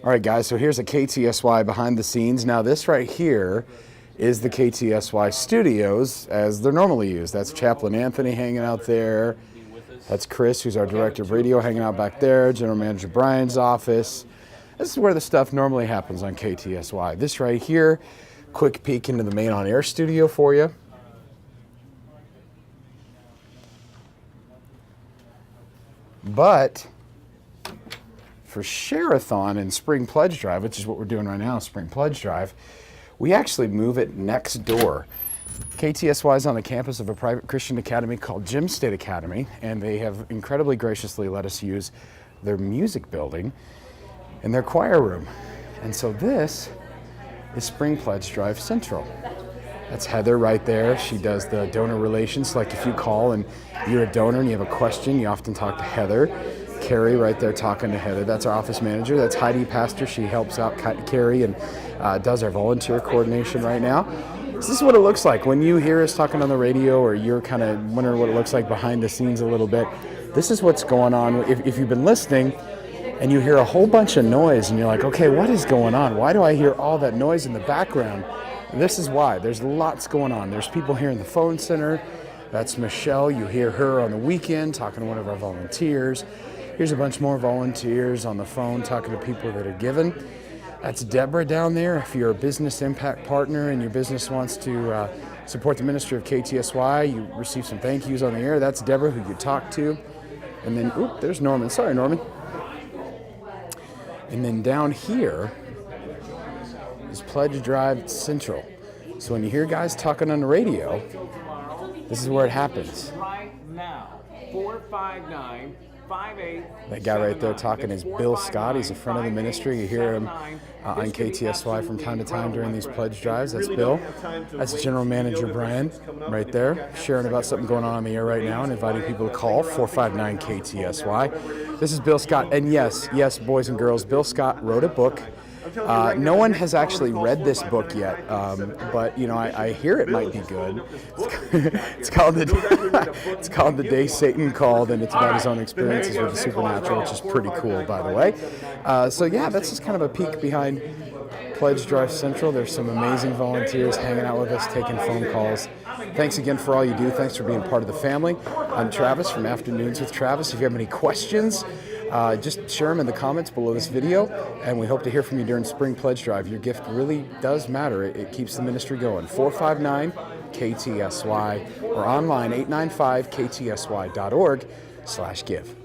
All right, guys, so here's a KTSY behind the scenes. Now, this right here is the KTSY studios as they're normally used. That's Chaplain Anthony hanging out there. That's Chris, who's our director of radio, hanging out back there. General Manager Brian's office. This is where the stuff normally happens on KTSY. This right here, quick peek into the main on-air studio for you. But for Share-a-thon and Spring Pledge Drive, which is what we're doing right now, Spring Pledge Drive, we actually move it next door. KTSY is on the campus of a private Christian academy called Gym State Academy, and they have incredibly graciously let us use their music building and their choir room. And so this is Spring Pledge Drive Central. That's Heather right there. She does the donor relations. Like if you call and you're a donor and you have a question, you often talk to Heather. Carrie right there talking to Heather. That's our office manager. That's Heidi Pastor. She helps out Carrie and does our volunteer coordination right now. So this is what it looks like when you hear us talking on the radio, or you're kind of wondering what it looks like behind the scenes a little bit. This is what's going on. If you've been listening and you hear a whole bunch of noise and you're like, okay, what is going on? Why do I hear all that noise in the background? This is why. There's lots going on. There's people here in the phone center. That's Michelle. You hear her on the weekend talking to one of our volunteers. Here's a bunch more volunteers on the phone talking to people that are giving. That's Deborah down there. If you're a business impact partner and your business wants to support the ministry of KTSY, you receive some thank yous on the air. That's Deborah, who you talk to. And then, oop, there's Norman. Sorry, Norman. And then down here is Pledge Drive Central. So when you hear guys talking on the radio, this is where it happens. Right now, 459. That guy right there talking is Bill Scott. He's a friend of the ministry. You hear him on KTSY from time to time during these pledge drives. That's Bill. That's General Manager Brian right there, sharing about something going on the air right now and inviting people to call 459 KTSY. This is Bill Scott. And yes, boys and girls, Bill Scott wrote a book. No one has actually read this book yet, but you know, I hear it might be good. It's called The Day Satan Called, and it's about his own experiences with the supernatural, which is pretty cool, by the way. So yeah, that's just kind of a peek behind Pledge Drive Central. There's some amazing volunteers hanging out with us, taking phone calls. Thanks again for all you do. Thanks for being part of the family. I'm Travis from Afternoons with Travis. If you have any questions, just share them in the comments below this video, and we hope to hear from you during Spring Pledge Drive. Your gift really does matter. It keeps the ministry going. 459 KTSY or online 895ktsy.org/give.